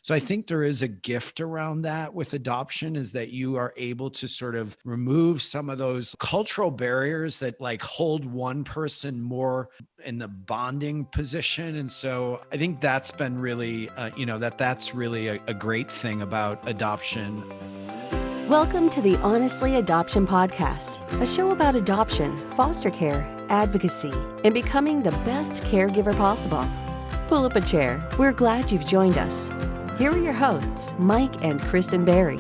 So I think there is a gift around that with adoption, is that you are able to sort of remove some of those cultural barriers that like hold one person more in the bonding position. And so I think that's been really, that's really a great thing about adoption. Welcome to the Honestly Adoption Podcast, a show about adoption, foster care, advocacy, and becoming the best caregiver possible. Pull up a chair. We're glad you've joined us. Here are your hosts, Mike and Kristen Berry.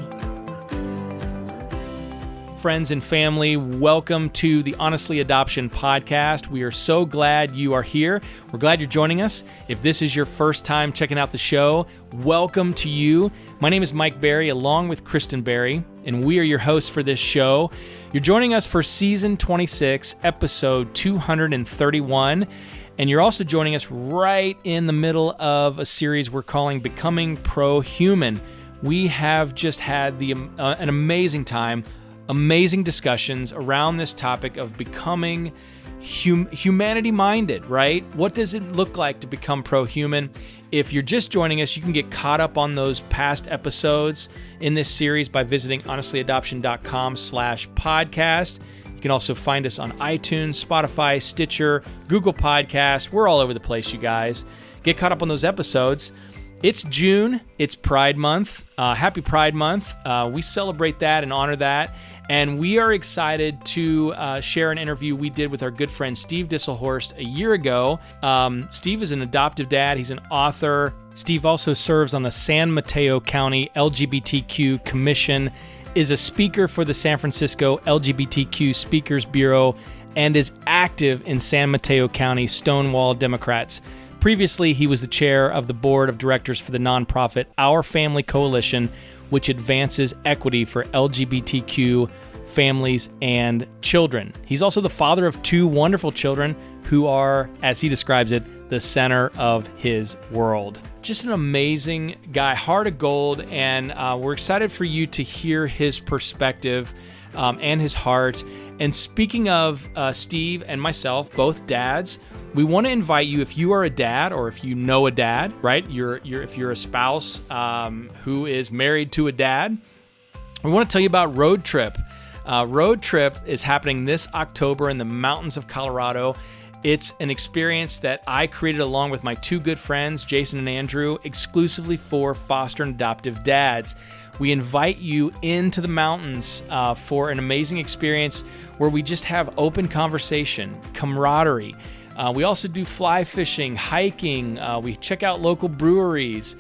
Friends and family, welcome to the Honestly Adoption Podcast. We are so glad you are here. We're glad you're joining us. If this is your first time checking out the show, welcome to you. My name is Mike Berry, along with Kristen Berry, and we are your hosts for this show. You're joining us for Season 26, Episode 231, and you're also joining us right in the middle of a series we're calling Becoming Pro-Human. We have just had an amazing time, amazing discussions around this topic of becoming humanity-minded, right? What does it look like to become pro-human? If you're just joining us, you can get caught up on those past episodes in this series by visiting honestlyadoption.com/podcast. You can also find us on iTunes, Spotify, Stitcher, Google Podcasts. We're all over the place, you guys. Get caught up on those episodes. It's June. It's Pride Month. Happy Pride Month. We celebrate that and honor that. And we are excited to share an interview we did with our good friend Steve Disselhorst a year ago. Steve is an adoptive dad. He's an author. Steve also serves on the San Mateo County LGBTQ Commission, is a speaker for the San Francisco LGBTQ Speakers Bureau, and is active in San Mateo County Stonewall Democrats. Previously, he was the chair of the board of directors for the nonprofit Our Family Coalition, which advances equity for LGBTQ families and children. He's also the father of two wonderful children who are, as he describes it, the center of his world. Just an amazing guy, heart of gold, and we're excited for you to hear his perspective and his heart. And speaking of Steve and myself, both dads, we want to invite you, if you are a dad or if you know a dad, right? If you're a spouse who is married to a dad, we want to tell you about Road Trip. Road Trip is happening this October in the mountains of Colorado. It's an experience that I created along with my two good friends, Jason and Andrew, exclusively for foster and adoptive dads. We invite you into the mountains for an amazing experience where we just have open conversation, camaraderie. We also do fly fishing, hiking. We check out local breweries.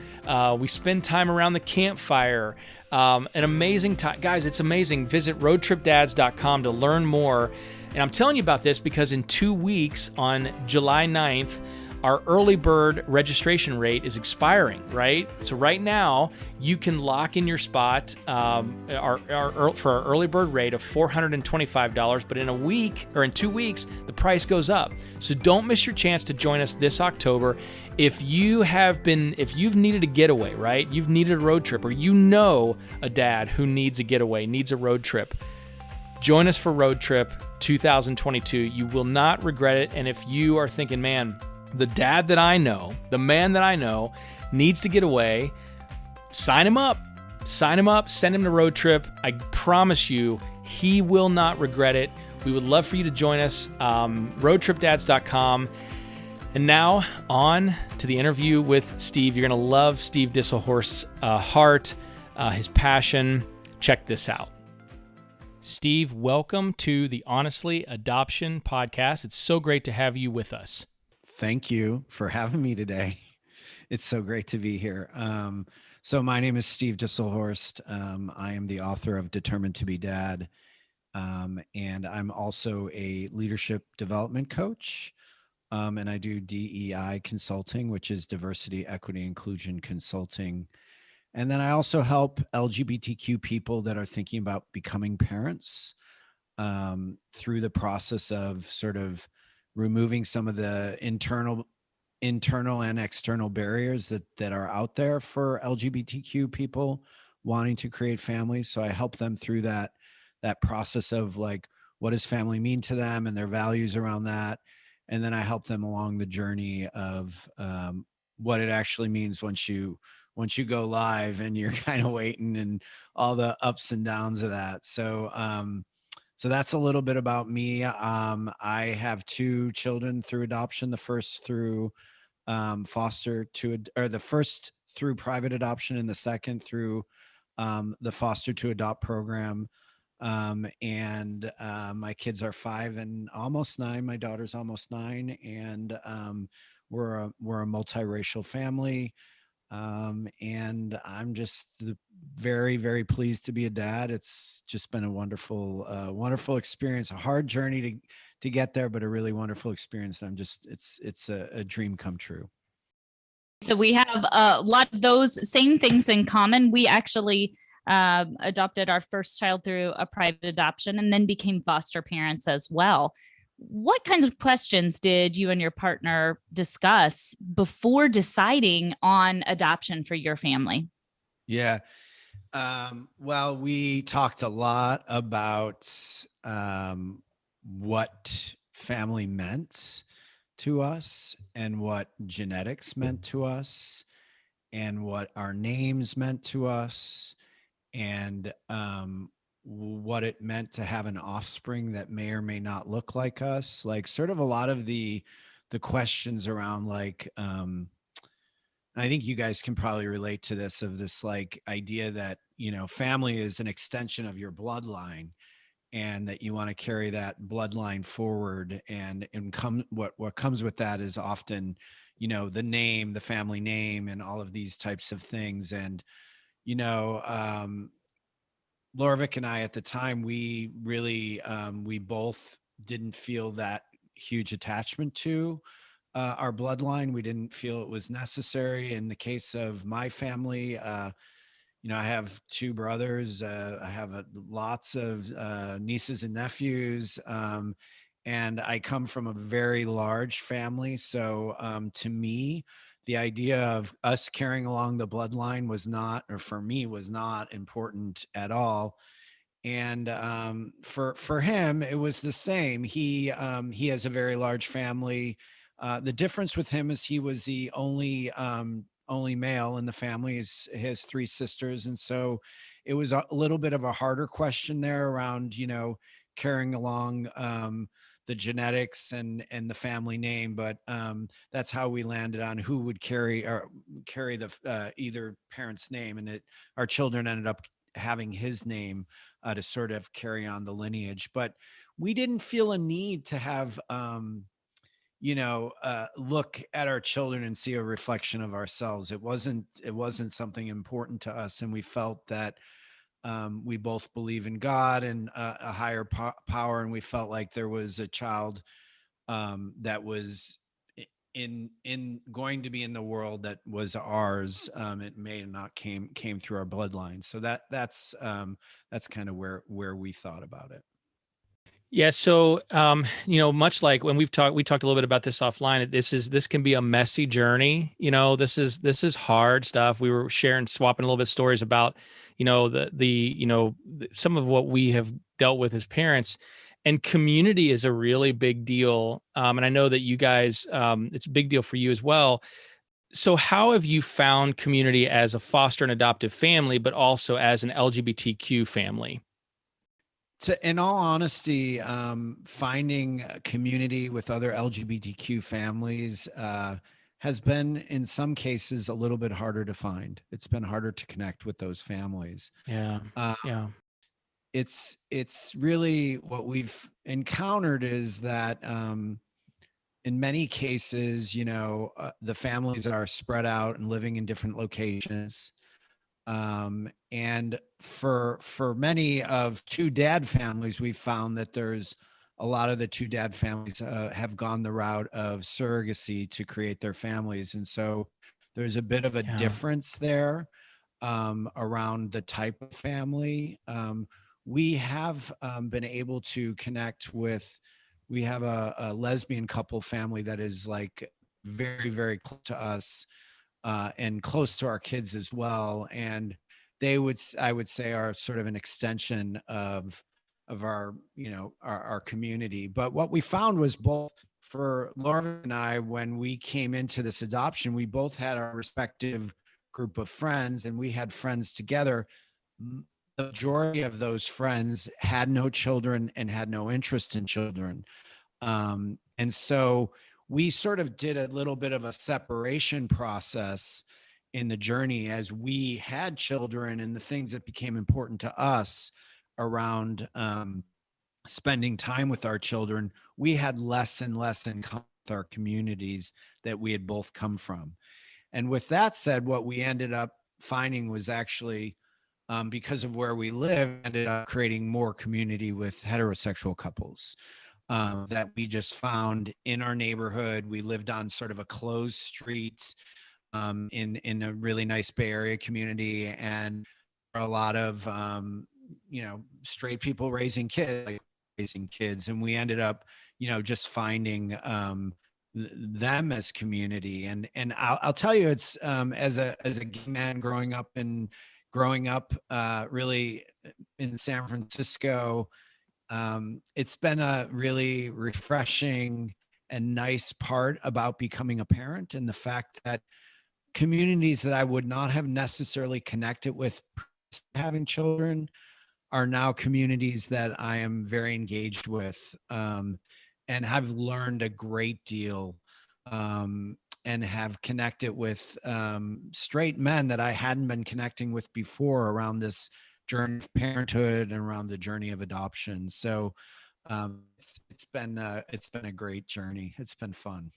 We spend time around the campfire. An amazing time. Guys, it's amazing. Visit roadtripdads.com to learn more. And I'm telling you about this because in 2 weeks, on July 9th, our early bird registration rate is expiring, right? So right now, you can lock in your spot for our early bird rate of $425, but in a week, or in 2 weeks, the price goes up. So don't miss your chance to join us this October. If you've needed a getaway, right? You've needed a road trip, or you know a dad who needs a getaway, needs a road trip, join us for Road Trip 2022. You will not regret it. And if you are thinking, man, the dad that I know, the man that I know needs to get away, sign him up, send him to Road Trip. I promise you, he will not regret it. We would love for you to join us, roadtripdads.com. And now on to the interview with Steve. You're going to love Steve Disselhorst's heart, his passion. Check this out. Steve, welcome to the Honestly Adoption Podcast. It's so great to have you with us. Thank you for having me today. It's so great to be here. So my name is Steve Disselhorst. I am the author of Determined to Be Dad. And I'm also a leadership development coach. And I do DEI consulting, which is diversity, equity, inclusion consulting. And then I also help LGBTQ people that are thinking about becoming parents through the process of sort of removing some of the internal and external barriers that are out there for LGBTQ people wanting to create families. So I help them through that process of like, what does family mean to them and their values around that. And then I help them along the journey of what it actually means once you once you go live, and you're kind of waiting and all the ups and downs of that. So that's a little bit about me. I have two children through adoption. The first through foster to, or the first through private adoption, and the second through the foster to adopt program. And my kids are 5 and almost 9. My daughter's almost 9, and we're a multiracial family. And I'm just very, very pleased to be a dad. It's just been a wonderful, wonderful experience. A hard journey to get there, but a really wonderful experience. I'm just, it's a dream come true. So we have a lot of those same things in common. We actually adopted our first child through a private adoption and then became foster parents as well. What kinds of questions did you and your partner discuss before deciding on adoption for your family? Yeah. Well, we talked a lot about what family meant to us, and what genetics meant to us, and what our names meant to us, and what it meant to have an offspring that may or may not look like us. Like, sort of a lot of the questions around, like, I think you guys can probably relate to this, of this like idea that, family is an extension of your bloodline, and that you want to carry that bloodline forward. And what comes with that is often, the name, the family name, and all of these types of things. And, Lorvik and I, at the time, we really, we both didn't feel that huge attachment to our bloodline. We didn't feel it was necessary. In the case of my family, I have 2 brothers. I have lots of nieces and nephews, and I come from a very large family. So to me, the idea of us carrying along the bloodline was not, or for me, was not important at all. And for him, it was the same. He has a very large family. The difference with him is he was the only male in the family. He has 3 sisters, and so it was a little bit of a harder question there around, carrying along the genetics and the family name. But that's how we landed on who would carry the either parent's name, and our children ended up having his name to sort of carry on the lineage. But we didn't feel a need to have look at our children and see a reflection of ourselves. It wasn't something important to us, and we felt that we both believe in God and a higher power, and we felt like there was a child that was in going to be in the world that was ours. It may not came through our bloodline. So that's kind of where we thought about it. Yeah. So, much like when we talked a little bit about this offline. This can be a messy journey. This is hard stuff. We were swapping a little bit stories about, some of what we have dealt with as parents, and community is a really big deal. And I know that you guys, it's a big deal for you as well. So how have you found community as a foster and adoptive family, but also as an LGBTQ family? In all honesty, finding a community with other LGBTQ families has been, in some cases, a little bit harder to find. It's been harder to connect with those families. Yeah. Yeah. It's really what we've encountered is that in many cases, the families are spread out and living in different locations. And for many of 2-dad families, we've found that there's a lot of the 2-dad families have gone the route of surrogacy to create their families. And so there's a bit of a difference there around the type of family. We have been able to connect with, we have a lesbian couple family that is like very, very close to us. And close to our kids as well. And I would say, are sort of an extension of our, our community. But what we found was, both for Laura and I, when we came into this adoption, we both had our respective group of friends and we had friends together. The majority of those friends had no children and had no interest in children. And so we sort of did a little bit of a separation process in the journey as we had children and the things that became important to us around spending time with our children. We had less and less in common with our communities that we had both come from. And with that said, what we ended up finding was actually, because of where we live, ended up creating more community with heterosexual couples that we just found in our neighborhood. We lived on sort of a closed street in a really nice Bay Area community, and a lot of straight people raising kids, and we ended up just finding them as community. And I'll tell you, it's as a gay man growing up really in San Francisco, it's been a really refreshing and nice part about becoming a parent, and the fact that communities that I would not have necessarily connected with having children are now communities that I am very engaged with, and have learned a great deal, and have connected with straight men that I hadn't been connecting with before around this journey of parenthood and around the journey of adoption. So it's been a great journey. It's been fun.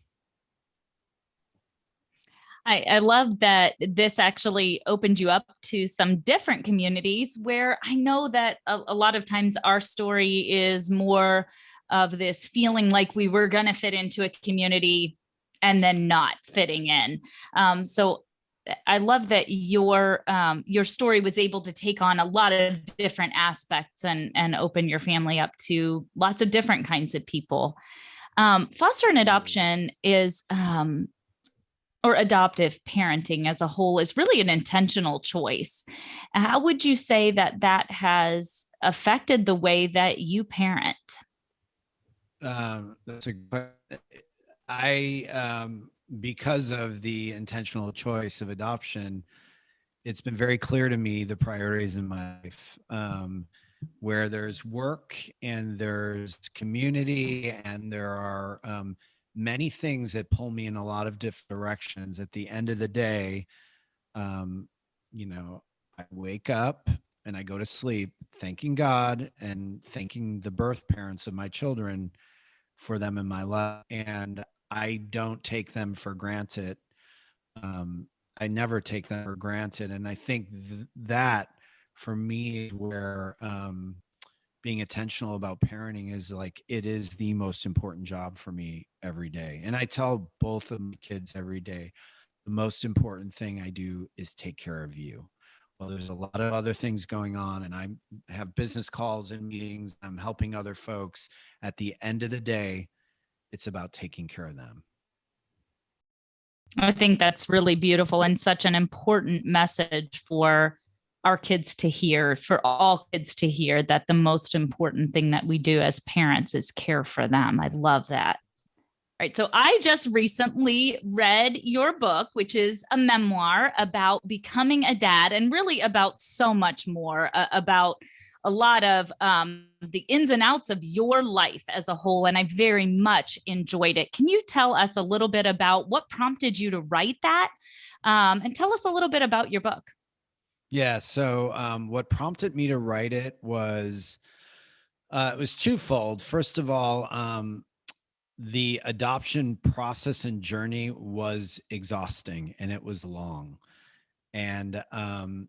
I love that this actually opened you up to some different communities, where I know that a lot of times our story is more of this feeling like we were going to fit into a community and then not fitting in. So I love that your story was able to take on a lot of different aspects and open your family up to lots of different kinds of people. Foster and adoption is, or adoptive parenting as a whole, is really an intentional choice. How would you say that has affected the way that you parent? That's a because of the intentional choice of adoption, it's been very clear to me the priorities in my life, where there's work and there's community and there are many things that pull me in a lot of different directions. At the end of the day, I wake up and I go to sleep thanking God and thanking the birth parents of my children for them in my life. And I don't take them for granted. I never take them for granted. And I think that for me is where being intentional about parenting is like, it is the most important job for me every day. And I tell both of my kids every day, the most important thing I do is take care of you. Well, there's a lot of other things going on, and I have business calls and meetings. I'm helping other folks. At the end of the day, it's about taking care of them. I think that's really beautiful and such an important message for our kids to hear, for all kids to hear, that the most important thing that we do as parents is care for them. I love that. All right. So I just recently read your book, which is a memoir about becoming a dad, and really about so much more, about a lot of the ins and outs of your life as a whole. And I very much enjoyed it. Can you tell us a little bit about what prompted you to write that? And tell us a little bit about your book. Yeah. So what prompted me to write it was twofold. First of all, the adoption process and journey was exhausting and it was long. And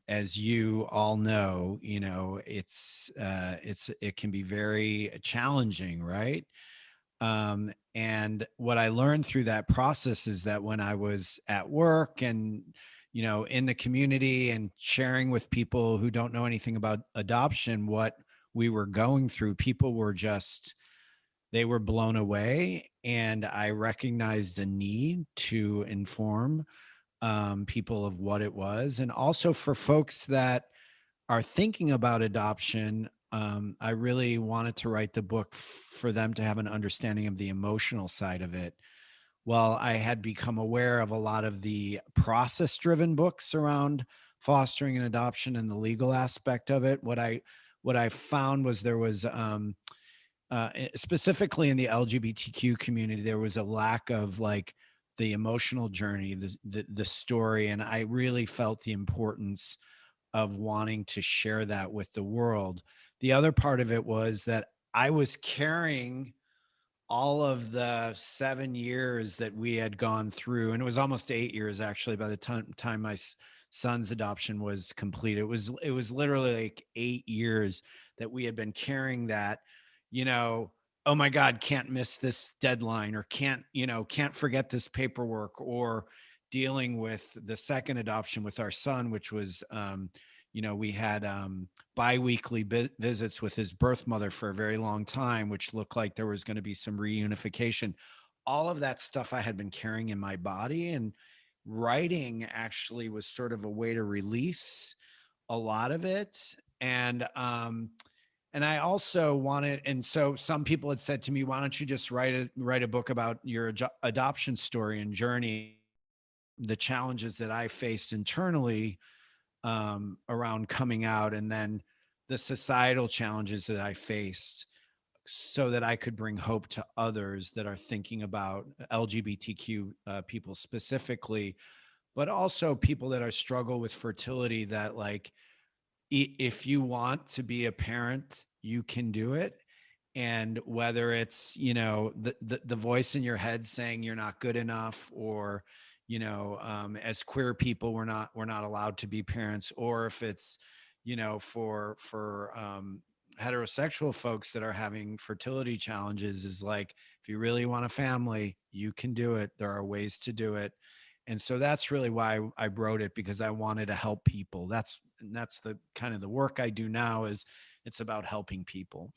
as you all know, it can be very challenging, right? And what I learned through that process is that when I was at work and in the community and sharing with people who don't know anything about adoption, what we were going through, people were they were blown away. And I recognized a need to inform people of what it was. And also for folks that are thinking about adoption, I really wanted to write the book for them to have an understanding of the emotional side of it, while I had become aware of a lot of the process driven books around fostering and adoption and the legal aspect of it, what I found was there was specifically in the LGBTQ community, there was a lack of like the emotional journey, the story, and I really felt the importance of wanting to share that with the world. The other part of it was that I was carrying all of the 7 years that we had gone through, and it was almost 8 years actually by the time my son's adoption was complete. It was literally like 8 years that we had been carrying that, you know, oh my God, can't miss this deadline, or can't forget this paperwork, or dealing with the second adoption with our son, which was, we had biweekly visits with his birth mother for a very long time, which looked like there was going to be some reunification. All of that stuff I had been carrying in my body, and writing actually was sort of a way to release a lot of it. And I also wanted, and so some people had said to me, why don't you just write a book about your adoption story and journey, the challenges that I faced internally around coming out, and then the societal challenges that I faced, so that I could bring hope to others that are thinking about LGBTQ people specifically, but also people that are struggle with fertility, that like, if you want to be a parent, you can do it. And whether it's, the voice in your head saying you're not good enough, or, as queer people, we're not allowed to be parents, or if it's, for heterosexual folks that are having fertility challenges, is like, if you really want a family, you can do it. There are ways to do it. And so that's really why I wrote it, because I wanted to help people. That's the kind of the work I do now, is it's about helping people.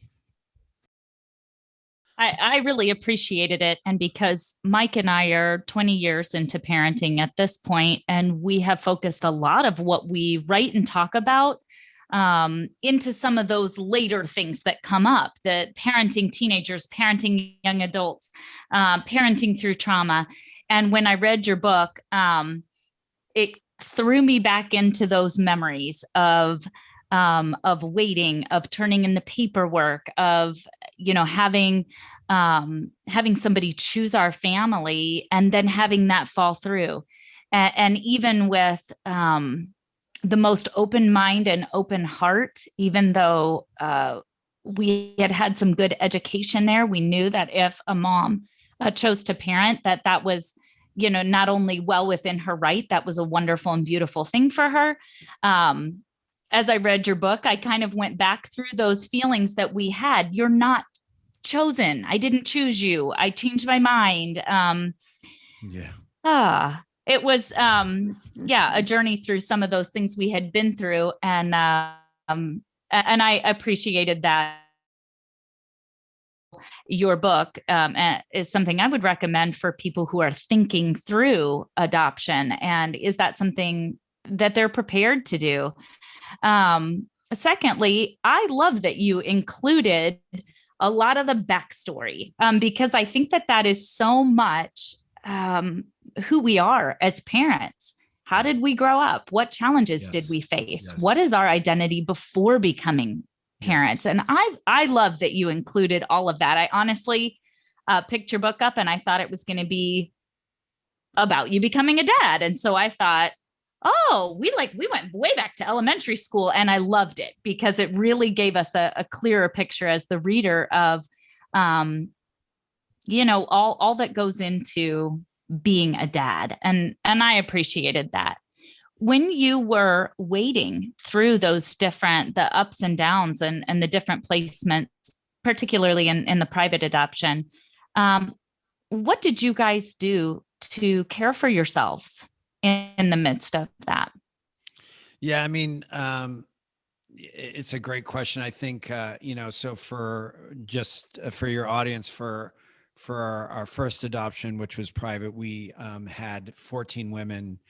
I really appreciated it. And because Mike and I are 20 years into parenting at this point, and we have focused a lot of what we write and talk about into some of those later things that come up, the parenting teenagers, parenting young adults, parenting through trauma. And when I read your book, it threw me back into those memories of waiting, of turning in the paperwork, of having somebody choose our family, and then having that fall through, and even with the most open mind and open heart, even though we had some good education there, we knew that if a mom chose to parent, that was not only well within her right, that was a wonderful and beautiful thing for her. As I read your book, I kind of went back through those feelings that we had. You're not chosen. I didn't choose you. I changed my mind. It was, a journey through some of those things we had been through. And I appreciated that. Your book is something I would recommend for people who are thinking through adoption. And is that something that they're prepared to do? Secondly, I love that you included a lot of the backstory, because I think that is so much who we are as parents. How did we grow up? What challenges did we face? Yes. What is our identity before becoming parents? Yes. And I love that you included all of that. I honestly picked your book up and I thought it was going to be about you becoming a dad. And so I thought, oh, we went way back to elementary school, and I loved it because it really gave us a clearer picture as the reader of, all that goes into being a dad. And I appreciated that. When you were wading through the ups and downs and the different placements, particularly in the private adoption, what did you guys do to care for yourselves in the midst of that? Yeah, I mean, it's a great question. I think, so for your audience, for our first adoption, which was private, we had 14 women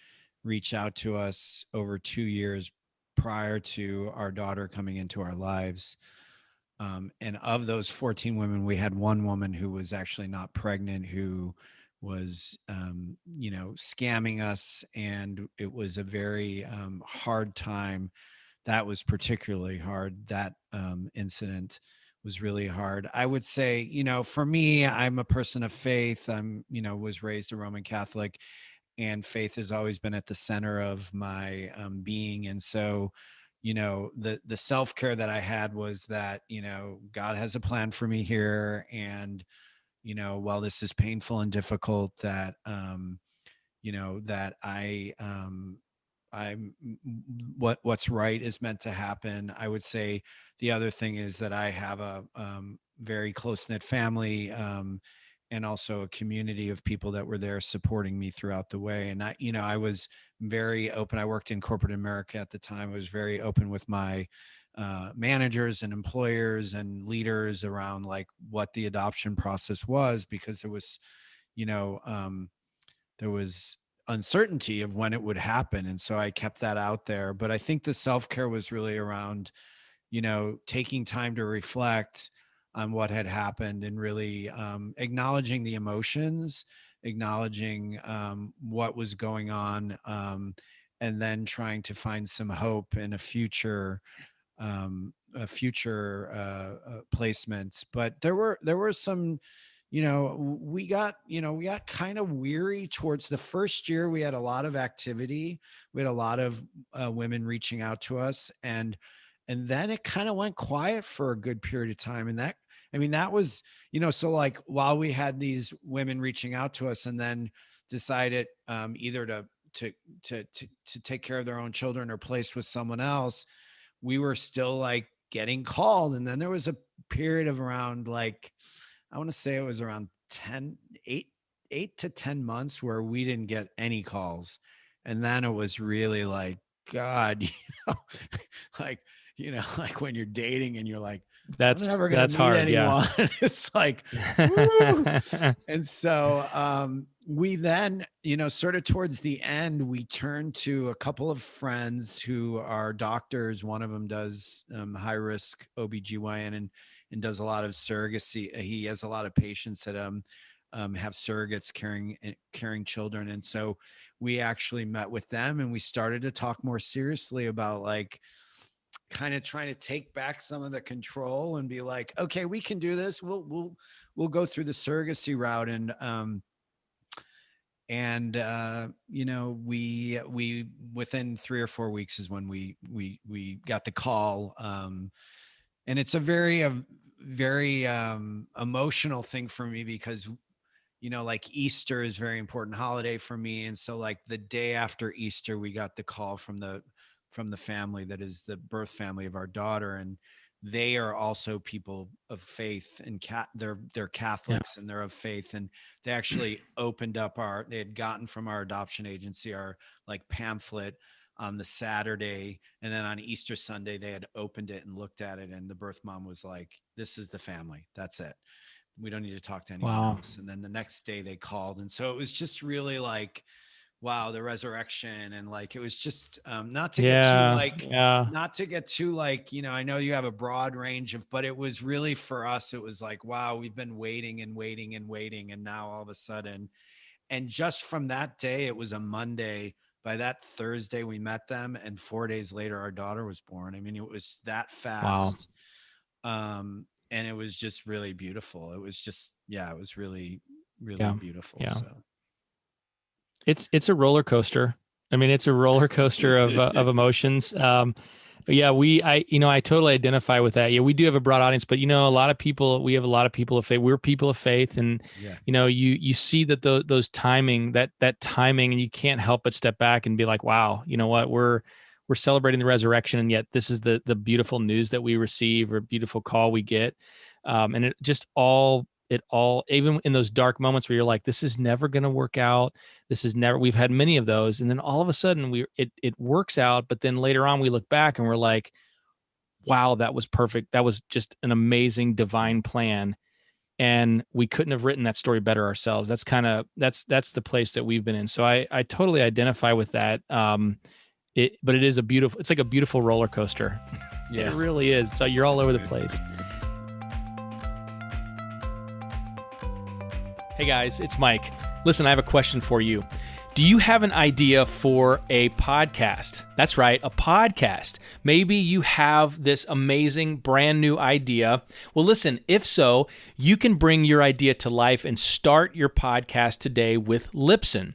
reach out to us over 2 years prior to our daughter coming into our lives. And of those 14 women, we had one woman who was actually not pregnant, who scamming us, and it was a very hard time. That was particularly hard. That incident was really hard. I would say, for me, I'm a person of faith. Was raised a Roman Catholic, and faith has always been at the center of my being. And so, the self-care that I had was that, God has a plan for me here. And, while this is painful and difficult, that, that I'm what's right is meant to happen. I would say the other thing is that I have a very close knit family, and also a community of people that were there supporting me throughout the way. And I was very open. I worked in corporate America at the time. I was very open with my managers and employers and leaders around like what the adoption process was, because there was uncertainty of when it would happen. And so I kept that out there. But I think the self-care was really around, taking time to reflect on what had happened, and really acknowledging the emotions, acknowledging what was going on, and then trying to find some hope in a future placements. But there were some, we got kind of weary towards the first year. We had a lot of activity. We had a lot of women reaching out to us, and then it kind of went quiet for a good period of time. And that was, so like while we had these women reaching out to us and then decided either to take care of their own children or place with someone else, we were still like getting called. And then there was a period of around, like, I want to say it was around 8 to 10 months where we didn't get any calls. And then it was really like, God, like, like when you're dating and you're like, that's I'm never gonna meet hard. anyone. Yeah. It's like, woo. And so we then, sort of towards the end, we turned to a couple of friends who are doctors. One of them does high risk OBGYN and does a lot of surrogacy. He has a lot of patients that have surrogates carrying children. And so we actually met with them, and we started to talk more seriously about like kind of trying to take back some of the control and be like, okay, we can do this. We'll go through the surrogacy route. We within 3 or 4 weeks is when we got the call. And it's a very emotional thing for me, because like Easter is a very important holiday for me. And so like the day after Easter, we got the call from the family that is the birth family of our daughter. And they are also people of faith, and they're Catholics. Yeah. And they're of faith. And they actually opened up they had gotten from our adoption agency our like pamphlet on the Saturday. And then on Easter Sunday, they had opened it and looked at it. And the birth mom was like, this is the family. That's it. We don't need to talk to anyone else. And then the next day they called. And so it was just really like, wow, the resurrection. And like, it was just not to get too like, I know you have a broad range but it was really, for us, it was like, wow, we've been waiting and waiting and waiting. And now all of a sudden, and just from that day, it was a Monday. By that Thursday, we met them, and 4 days later, our daughter was born. I mean, it was that fast. Wow. And it was just really beautiful. It was just, it was really, really beautiful. Yeah. So. It's a roller coaster. I mean, it's a roller coaster of emotions. But yeah, I totally identify with that. Yeah, we do have a broad audience, but we have a lot of people of faith. We're people of faith, and you see that those timing, that timing, and you can't help but step back and be like, wow, you know what, we're celebrating the resurrection, and yet this is the beautiful news that we receive, or beautiful call we get, and it just all, even in those dark moments where you're like, this is never going to work out. We've had many of those. And then all of a sudden it works out. But then later on we look back and we're like, wow, that was perfect. That was just an amazing divine plan. And we couldn't have written that story better ourselves. That's that's the place that we've been in. So I totally identify with that. But it's like a beautiful roller coaster. Yeah. It really is. So you're all over the place. Hey guys, it's Mike. Listen, I have a question for you. Do you have an idea for a podcast? That's right, a podcast. Maybe you have this amazing brand new idea. Well, listen, if so, you can bring your idea to life and start your podcast today with Libsyn.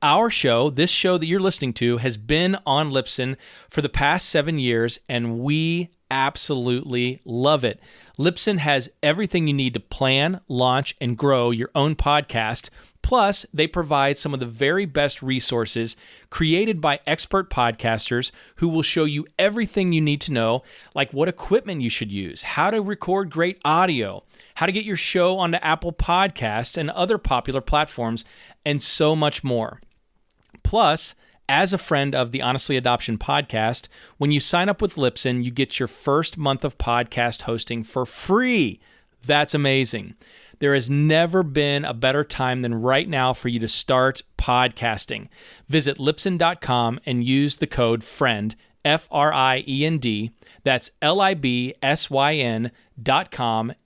Our show, this show that you're listening to, has been on Libsyn for the past 7 years, and we absolutely love it. Libsyn has everything you need to plan, launch, and grow your own podcast. Plus, they provide some of the very best resources created by expert podcasters who will show you everything you need to know, like what equipment you should use, how to record great audio, how to get your show onto Apple Podcasts and other popular platforms, and so much more. Plus, as a friend of the Honestly Adoption podcast, when you sign up with Libsyn, you get your first month of podcast hosting for free. That's amazing. There has never been a better time than right now for you to start podcasting. Visit Libsyn.com and use the code FRIEND, F-R-I-E-N-D. That's Libsyn.com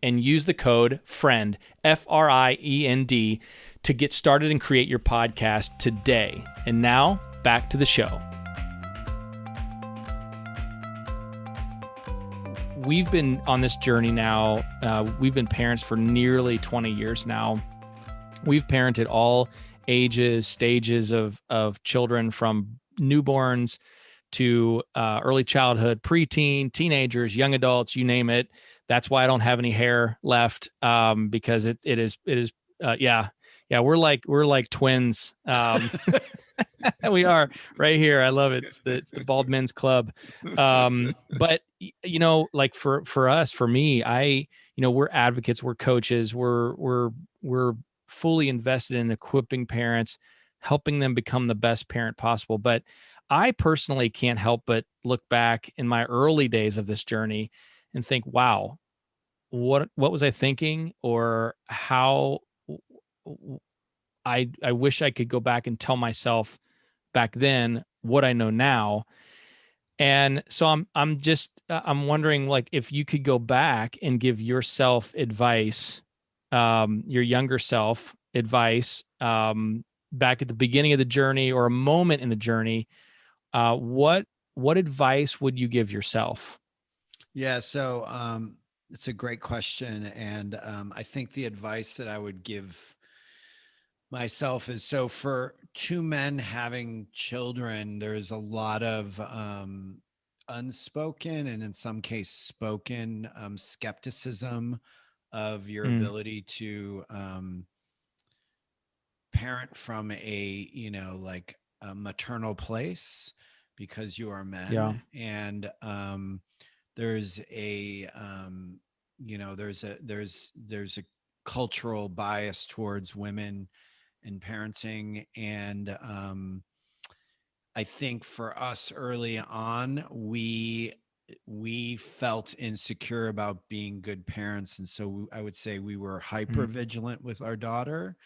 and use the code FRIEND, F-R-I-E-N-D, to get started and create your podcast today. And now, back to the show. We've been on this journey now. We've been parents for nearly 20 years now. We've parented all ages, stages of children, from newborns to early childhood, preteen, teenagers, young adults, you name it. That's why I don't have any hair left, because it is we're like twins. We are right here. I love it. It's the Bald Men's Club. But like for us, for me, we're advocates, we're coaches, we're fully invested in equipping parents, helping them become the best parent possible. But I personally can't help but look back in my early days of this journey and think, wow, what was I thinking, or how I wish I could go back and tell myself back then what I know now. And so I'm wondering, like, if you could go back and give yourself advice, your younger self advice, back at the beginning of the journey or a moment in the journey, what advice would you give yourself? Yeah, so it's a great question, and I think the advice that I would give myself is, so for two men having children, there's a lot of unspoken and in some case spoken skepticism of your ability to parent from a maternal place, because you are men. Yeah. And there's a there's a cultural bias towards women in parenting. And I think for us early on, we felt insecure about being good parents. And so I would say we were hyper vigilant with our daughter,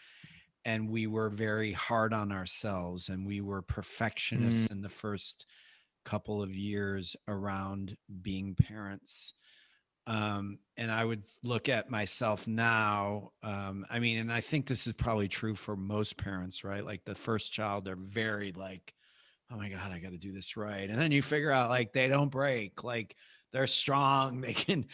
and we were very hard on ourselves, and we were perfectionists in the first couple of years around being parents. And I would look at myself now. And I think this is probably true for most parents, right? Like the first child, they're very like, oh my God, I got to do this right. And then you figure out, like, they don't break, like they're strong. They can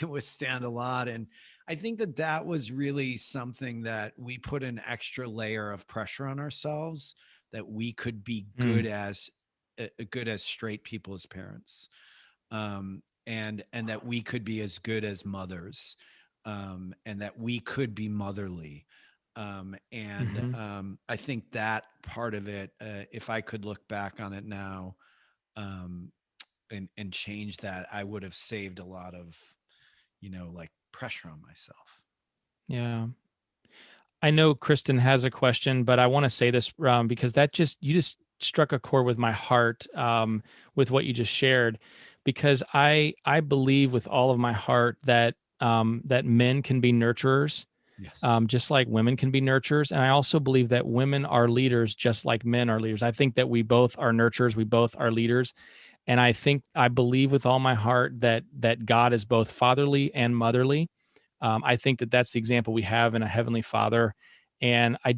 withstand a lot. And I think that was really something that we put an extra layer of pressure on ourselves, that we could be good as straight people as parents. And that we could be as good as mothers, and that we could be motherly. I think that part of it, if I could look back on it now, and change that, I would have saved a lot of, like, pressure on myself. Yeah. I know Kristen has a question, but I want to say this, because you just struck a chord with my heart, with what you just shared, because I believe with all of my heart that men can be nurturers, Yes. Just like women can be nurturers. And I also believe that women are leaders just like men are leaders. I think that we both are nurturers. We both are leaders. And I believe with all my heart that God is both fatherly and motherly. I think that that's the example we have in a Heavenly Father. And I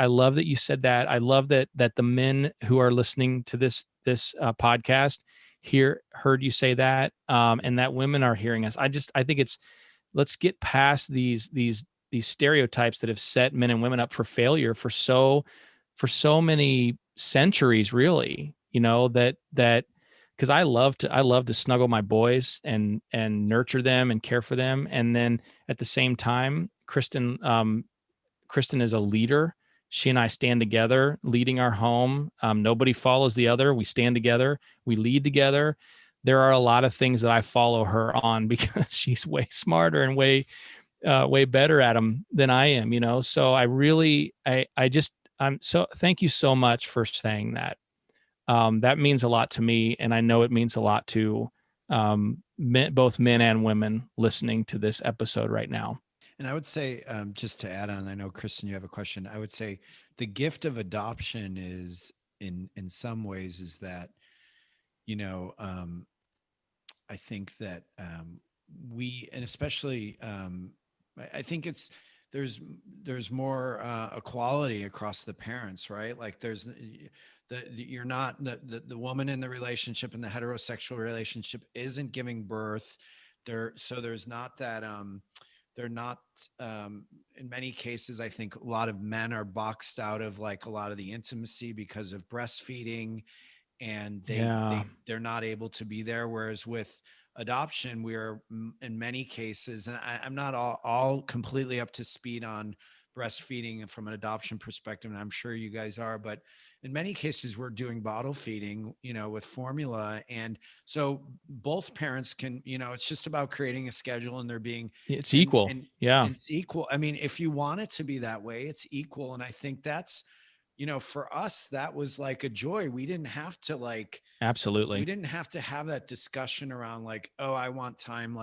love that you said that. I love that the men who are listening to this podcast heard you say that, and that women are hearing us. I think let's get past these stereotypes that have set men and women up for failure for so many centuries, really. That because I love to snuggle my boys and nurture them and care for them, and then at the same time, Kristen is a leader. She and I stand together, leading our home. Nobody follows the other. We stand together. We lead together. There are a lot of things that I follow her on because she's way smarter and way better at them than I am. So thank you so much for saying that. That means a lot to me, and I know it means a lot to both men and women listening to this episode right now. And I would say, just to add on, I know, Kristen, you have a question. I would say the gift of adoption is in some ways is that, I think that we, and especially, I think there's more equality across the parents, right? Like you're not the woman in the relationship, in the heterosexual relationship, isn't giving birth there. So there's not that, they're not, in many cases, I think a lot of men are boxed out of like a lot of the intimacy because of breastfeeding, and they're not able to be there. Whereas with adoption, we are in many cases, and I'm not all completely up to speed on breastfeeding from an adoption perspective, and I'm sure you guys are, but in many cases we're doing bottle feeding, with formula. And so both parents can, it's just about creating a schedule, and they're being, it's equal. And yeah. It's equal. I mean, if you want it to be that way, it's equal. And I think that's, for us, that was like a joy. We didn't have to absolutely. We didn't have to have that discussion around like, oh, I want time,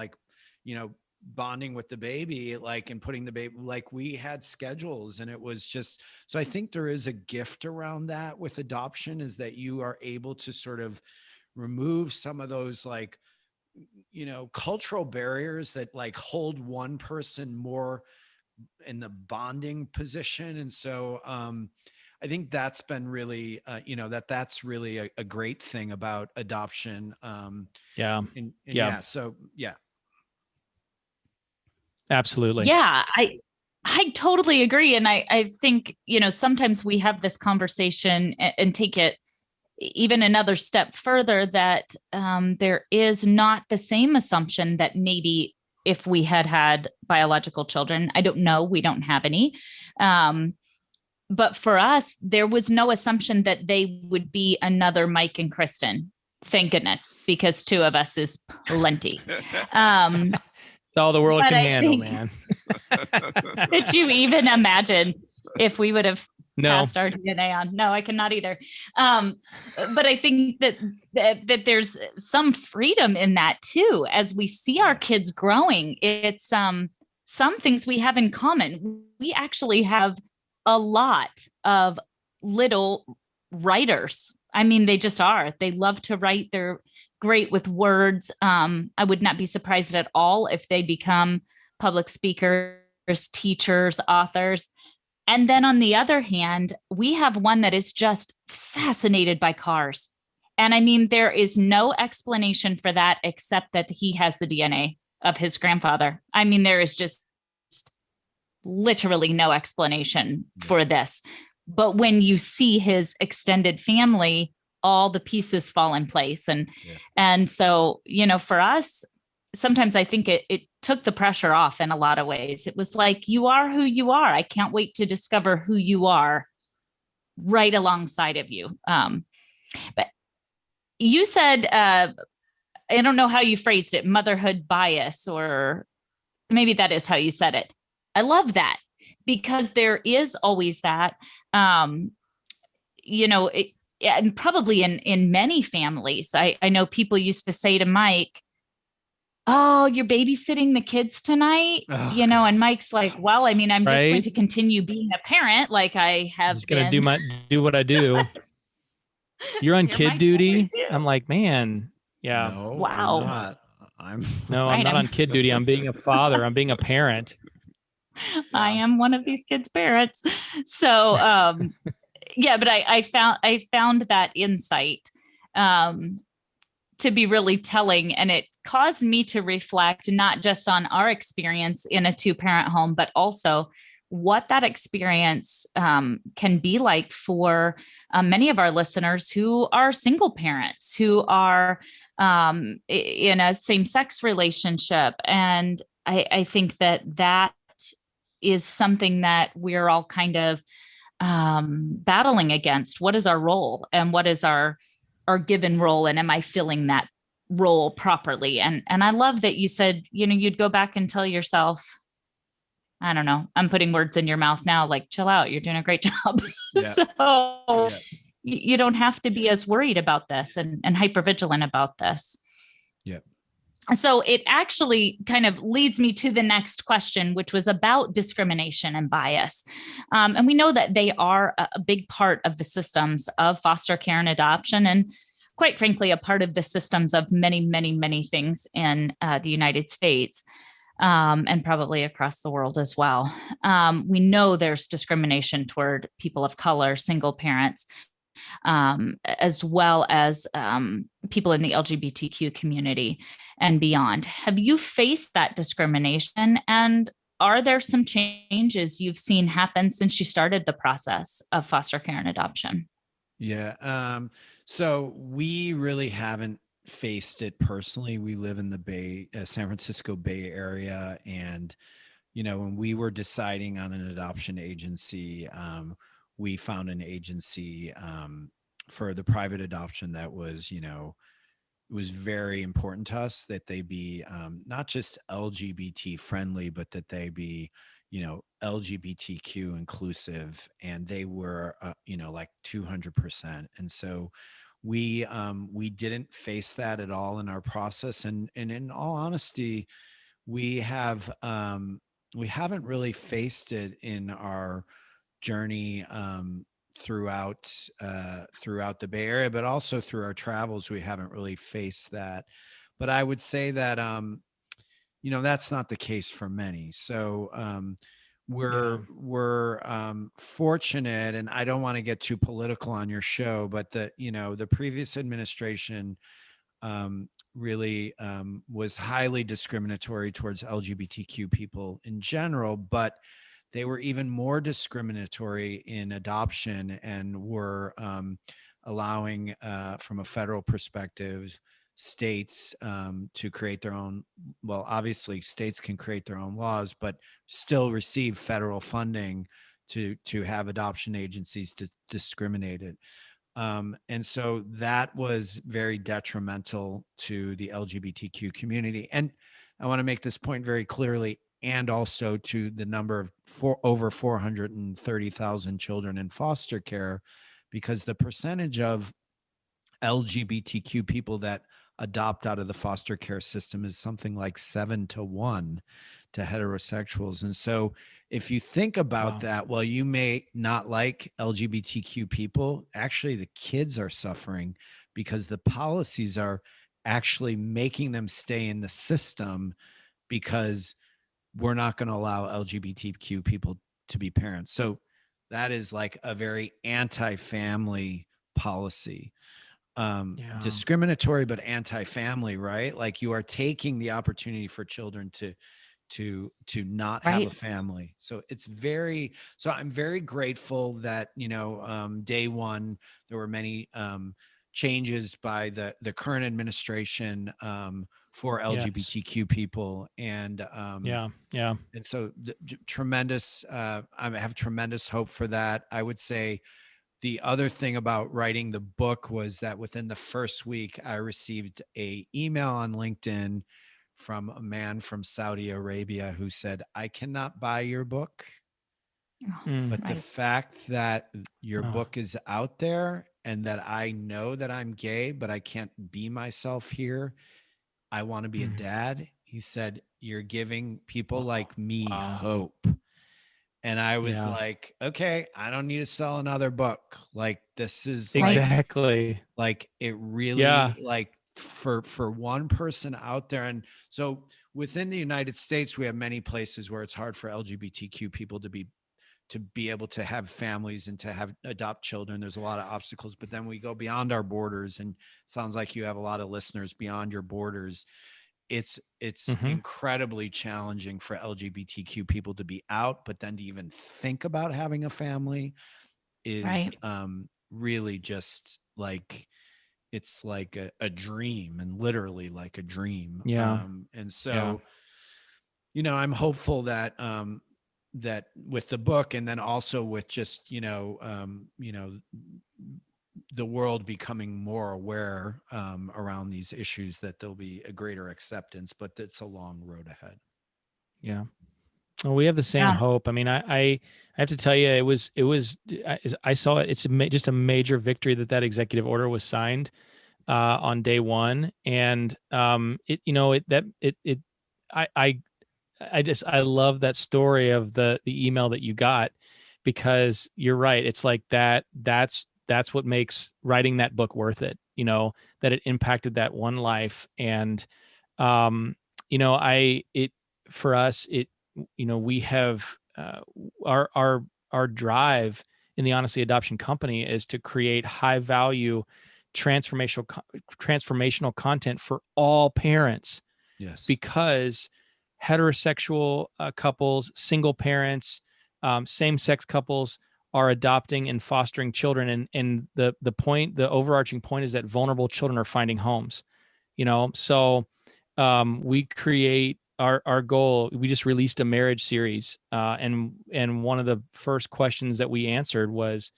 bonding with the baby, and putting the baby, we had schedules, and it was just, so I think there is a gift around that with adoption, is that you are able to sort of remove some of those cultural barriers that hold one person more in the bonding position. And so, I think that's been really, that's really a great thing about adoption. So, yeah. Absolutely. Yeah, I totally agree. And I think, sometimes we have this conversation and take it even another step further, that there is not the same assumption that maybe if we had biological children, I don't know, we don't have any. But for us, there was no assumption that they would be another Mike and Kristen. Thank goodness, because two of us is plenty. It's all the world can handle, man. Could you even imagine if we would have passed our DNA on? No, I cannot either. But I think that there's some freedom in that too. As we see our kids growing, it's some things we have in common. We actually have a lot of little writers. I mean, they just are. They love to write. They're great with words. I would not be surprised at all if they become public speakers, teachers, authors. And then on the other hand, we have one that is just fascinated by cars. And I mean, there is no explanation for that except that he has the DNA of his grandfather. I mean, there is just literally no explanation for this. But when you see his extended family, all the pieces fall in place. And so, for us, sometimes I think it took the pressure off in a lot of ways. It was like, you are who you are. I can't wait to discover who you are right alongside of you. But you said, I don't know how you phrased it, motherhood bias, or maybe that is how you said it. I love that, because there is always that, and probably in many families, I know people used to say to Mike, "Oh, you're babysitting the kids tonight," God. And Mike's like, "Well, I mean, I'm just going to continue being a parent like I have. I'm just going to do what I do." You're on kid duty. I'm like, man, yeah. No, wow. I'm not on kid duty. I'm being a father. I'm being a parent. I am one of these kids' parents. So yeah, but I found that insight to be really telling, and it caused me to reflect not just on our experience in a two-parent home, but also what that experience can be like for many of our listeners who are single parents, who are in a same-sex relationship. And I think that that is something that we're all kind of battling against. What is our role, and what is our given role, and am I filling that role properly? And I love that you said, you'd go back and tell yourself, I don't know, I'm putting words in your mouth now, like, chill out, you're doing a great job. Yeah. So Yeah. you don't have to be as worried about this and hyper vigilant about this. Yeah. So it actually kind of leads me to the next question, which was about discrimination and bias. And we know that they are a big part of the systems of foster care and adoption, and quite frankly, a part of the systems of many, many, many things in the United States, and probably across the world as well. We know there's discrimination toward people of color, single parents, as well as people in the LGBTQ community and beyond. Have you faced that discrimination? And are there some changes you've seen happen since you started the process of foster care and adoption? Yeah. So we really haven't faced it personally. We live in the San Francisco Bay Area. And, when we were deciding on an adoption agency, we found an agency for the private adoption that was, it was very important to us that they be not just LGBT friendly, but that they be, LGBTQ inclusive, and they were, like 200%. And so we didn't face that at all in our process. And in all honesty, we haven't really faced it in our journey throughout the Bay Area, but also through our travels. We haven't really faced that. But I would say that that's not the case for many. So we're fortunate, and I don't want to get too political on your show, but the previous administration really was highly discriminatory towards LGBTQ people in general, but they were even more discriminatory in adoption, and were allowing, from a federal perspective, states to create their own. Well, obviously, states can create their own laws, but still receive federal funding to have adoption agencies discriminated. And so that was very detrimental to the LGBTQ community. And I want to make this point very clearly, and also to the number of over 430,000 children in foster care, because the percentage of LGBTQ people that adopt out of the foster care system is something like 7-1 to heterosexuals. And so if you think about that, well, you may not like LGBTQ people. Actually, the kids are suffering because the policies are actually making them stay in the system, because we're not going to allow LGBTQ people to be parents. So that is like a very anti-family policy. Discriminatory, but anti-family, right? Like, you are taking the opportunity for children to not have a family. So I'm very grateful that, day one, there were many changes by the current administration for LGBTQ people. And and so tremendous, I have tremendous hope for that. I would say the other thing about writing the book was that within the first week, I received an email on LinkedIn from a man from Saudi Arabia who said, "I cannot buy your book, but the fact that your book is out there, and that I know that I'm gay, but I can't be myself here. I want to be a dad." He said, "You're giving people like me hope." And I was like, okay, I don't need to sell another book. Like, this is exactly like it really like for one person out there. And so within the United States, we have many places where it's hard for LGBTQ people to be able to have families and to adopt children. There's a lot of obstacles, but then we go beyond our borders, and sounds like you have a lot of listeners beyond your borders. It's incredibly challenging for LGBTQ people to be out, but then to even think about having a family is really just like, it's like a dream, and literally like a dream. Yeah. And so, I'm hopeful that, that with the book, and then also with just, the world becoming more aware around these issues, that there'll be a greater acceptance, but it's a long road ahead. Yeah. Well, we have the same hope. I mean, I have to tell you, I saw it. It's just a major victory that executive order was signed on day one. And I love that story of the email that you got, because you're right. It's like that's what makes writing that book worth it, that it impacted that one life. And, for us, we have our drive in the Honestly Adoption Company is to create high value transformational content for all parents. Yes. Because heterosexual couples, single parents, same-sex couples are adopting and fostering children. And the overarching point is that vulnerable children are finding homes, so we create our goal. We just released a marriage series. And one of the first questions that we answered was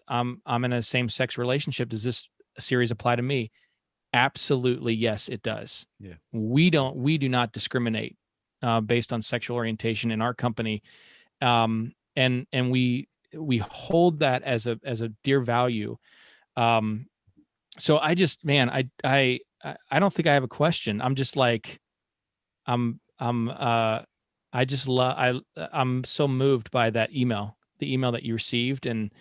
I'm in a same-sex relationship. Does this series apply to me? Absolutely. Yes, it does. Yeah. We do not discriminate based on sexual orientation in our company. And we hold that as a dear value. So I just, man, I don't think I have a question. I'm just like, I'm so moved by that email, the email that you received. And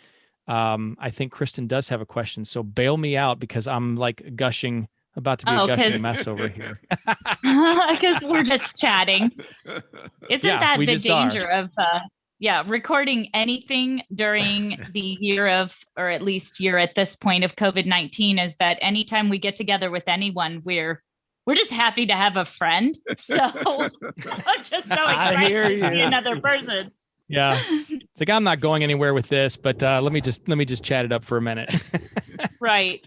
I think Kristen does have a question. So bail me out, because I'm like gushing, about to be a gushing mess over here. Because we're just chatting. Isn't that the danger of recording anything during the year of, or at least year at this point of COVID-19, is that anytime we get together with anyone, we're just happy to have a friend. So I'm just so excited to see another person. Yeah. It's like, I'm not going anywhere with this, but let me just chat it up for a minute. Right.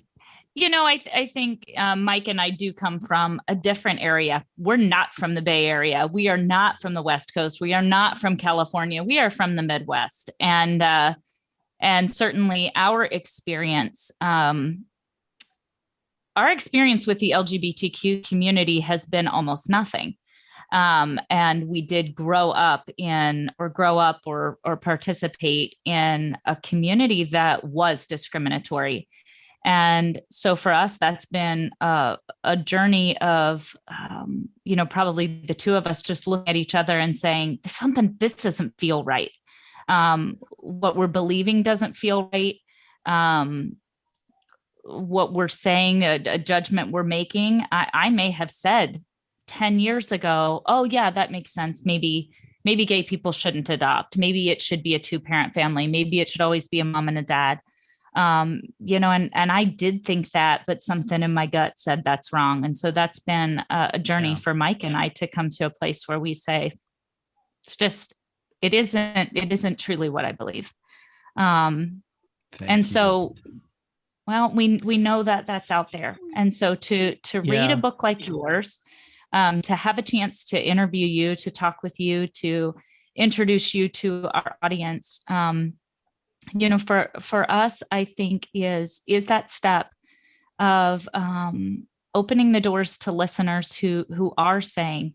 I think Mike and I do come from a different area. We're not from the Bay Area. We are not from the West Coast. We are not from California. We are from the Midwest. And certainly our experience with the LGBTQ community has been almost nothing. And we did grow up or participate in a community that was discriminatory. And so for us, that's been a journey of, probably the two of us just looking at each other and saying, this doesn't feel right. What we're believing doesn't feel right. What we're saying, a judgment we're making, I may have said 10 years ago, oh yeah, that makes sense. Maybe gay people shouldn't adopt. Maybe it should be a 2-parent family. Maybe it should always be a mom and a dad. And I did think that, but something in my gut said that's wrong. And so that's been a journey for Mike and I to come to a place where we say, it isn't truly what I believe. So, well, we know that that's out there. And so to read a book like yours, to have a chance to interview you, to talk with you, to introduce you to our audience, for us, I think is that step of opening the doors to listeners who are saying,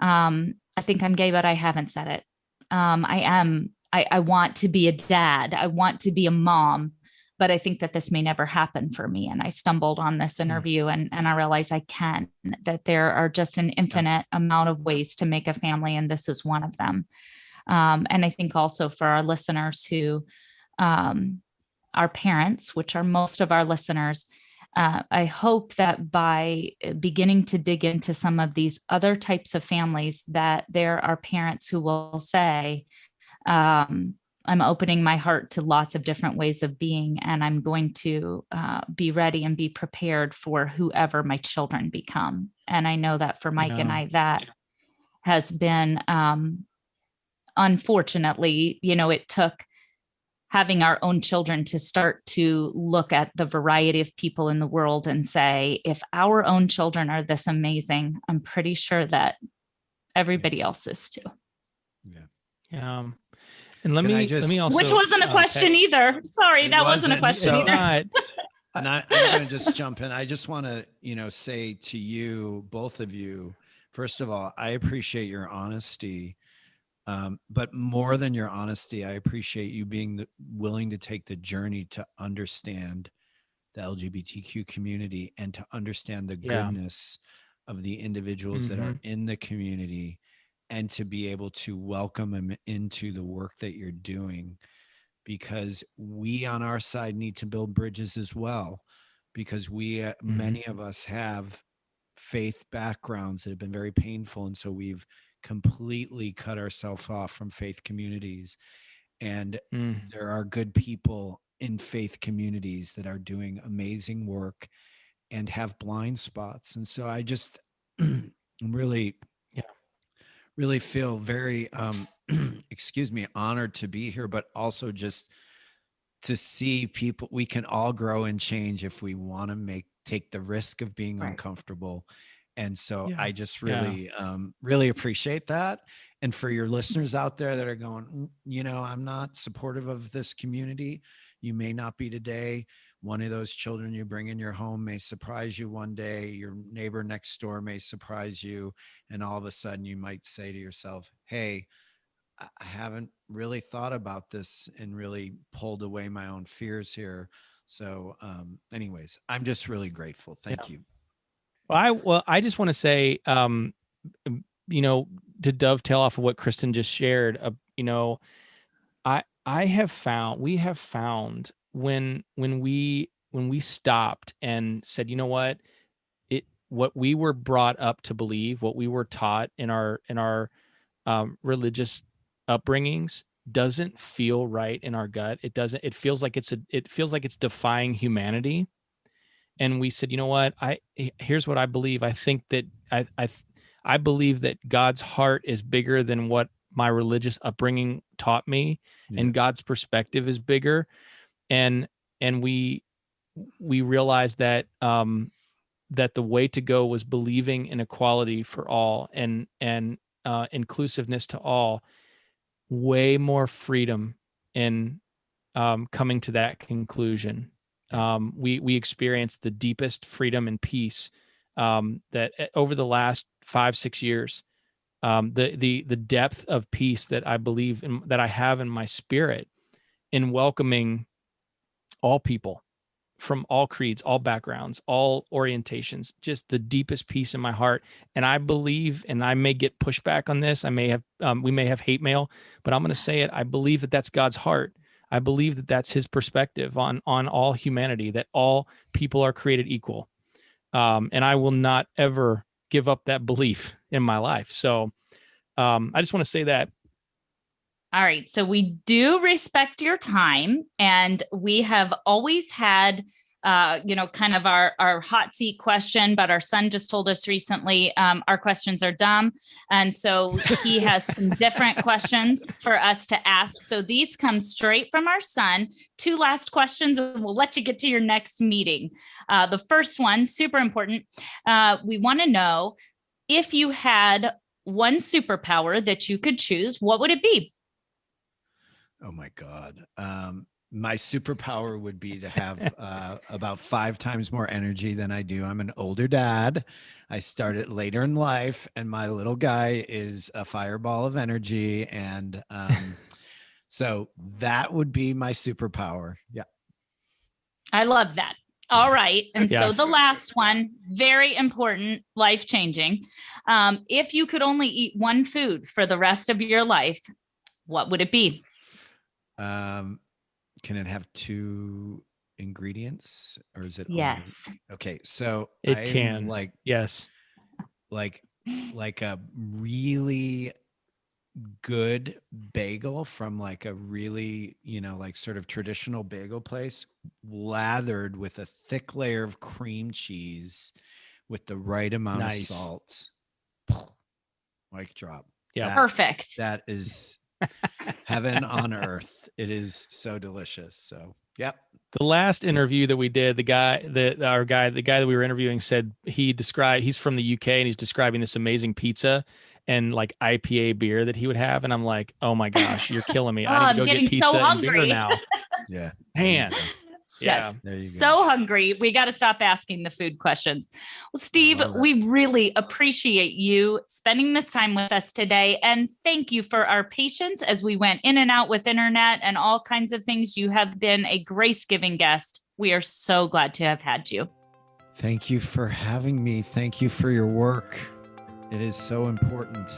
I think I'm gay, but I haven't said it. I want to be a dad. I want to be a mom, but I think that this may never happen for me. And I stumbled on this interview and I realized I can, that there are just an infinite amount of ways to make a family. And this is one of them. And I think also for our listeners who, our parents, which are most of our listeners, I hope that by beginning to dig into some of these other types of families, that there are parents who will say, I'm opening my heart to lots of different ways of being, and I'm going to be ready and be prepared for whoever my children become. And I know that for Mike and I, that has been, unfortunately, it took having our own children to start to look at the variety of people in the world and say, if our own children are this amazing, I'm pretty sure that everybody else is too. Yeah. And let me also, which wasn't a question either. Sorry, that wasn't a question either. Not. And I'm going to just jump in. I just want to, say to you, both of you, first of all, I appreciate your honesty. But more than your honesty, I appreciate you being willing to take the journey to understand the LGBTQ community and to understand the goodness of the individuals that are in the community, and to be able to welcome them into the work that you're doing, because we on our side need to build bridges as well, because we many of us have faith backgrounds that have been very painful, and so we've completely cut ourselves off from faith communities. And there are good people in faith communities that are doing amazing work and have blind spots. And so I just really feel very honored to be here, but also just to see people. We can all grow and change if we want to take the risk of being uncomfortable. And so I just really appreciate that. And for your listeners out there that are going, I'm not supportive of this community, you may not be today. One of those children you bring in your home may surprise you one day. Your neighbor next door may surprise you. And all of a sudden you might say to yourself, hey, I haven't really thought about this and really pulled away my own fears here. So anyways, I'm just really grateful. Thank you. Well, I just want to say, to dovetail off of what Kristen just shared, we have found when we stopped and said, what we were brought up to believe, what we were taught in our religious upbringings doesn't feel right in our gut. It feels like it's defying humanity. And we said, here's what I believe. I think that I believe that God's heart is bigger than what my religious upbringing taught me, and God's perspective is bigger. And we realized that that the way to go was believing in equality for all and inclusiveness to all. Way more freedom in coming to that conclusion. We experienced the deepest freedom and peace that over the last 5-6 years. The depth of peace that I believe in, that I have in my spirit, in welcoming all people from all creeds, all backgrounds, all orientations, just the deepest peace in my heart. And I believe, and I may get pushback on this, we may have hate mail, but I'm going to say it. I believe that that's God's heart. I believe that that's his perspective on all humanity, that all people are created equal. And I will not ever give up that belief in my life. So I just want to say that. All right. So we do respect your time, and we have always had, kind of our hot seat question, but our son just told us recently, our questions are dumb. And so he has some different questions for us to ask. So these come straight from our son. 2 last questions, and we'll let you get to your next meeting. The first one, super important. We want to know, if you had one superpower that you could choose, what would it be? Oh my God. My superpower would be to have about 5 times more energy than I do. I'm an older dad. I started later in life, and my little guy is a fireball of energy. And so that would be my superpower. Yeah. I love that. All right. And so the last one, very important, life-changing. If you could only eat one food for the rest of your life, what would it be? Can it have 2 ingredients, or is it only- Yes. Okay, so It I'm can. like Yes. like a really good bagel from like a really, like sort of traditional bagel place, lathered with a thick layer of cream cheese with the right amount Nice. of salt. Mic drop. Yeah. Perfect. That is heaven on earth. It is so delicious. So, yep. The last interview that we did, the guy that we were interviewing said he's from the UK and he's describing this amazing pizza and like IPA beer that he would have. And I'm like, oh my gosh, you're killing me. Oh, I need I'm to go getting get pizza so and beer hungry. now. Yeah. Man. Yeah. Yes. There you go. So hungry. We got to stop asking the food questions. Well, Steve, Love it. we really appreciate you spending this time with us today. And thank you for our patience as we went in and out with internet and all kinds of things. You have been a grace-giving guest. We are so glad to have had you. Thank you for having me. Thank you for your work. It is so important.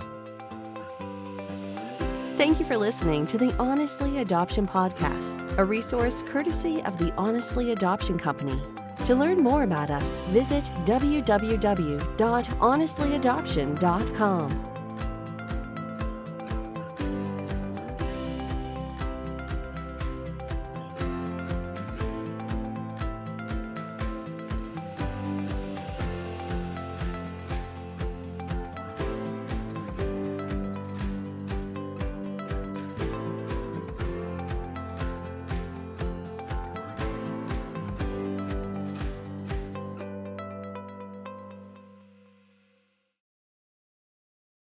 Thank you for listening to the Honestly Adoption Podcast, a resource courtesy of the Honestly Adoption Company. To learn more about us, visit www.honestlyadoption.com.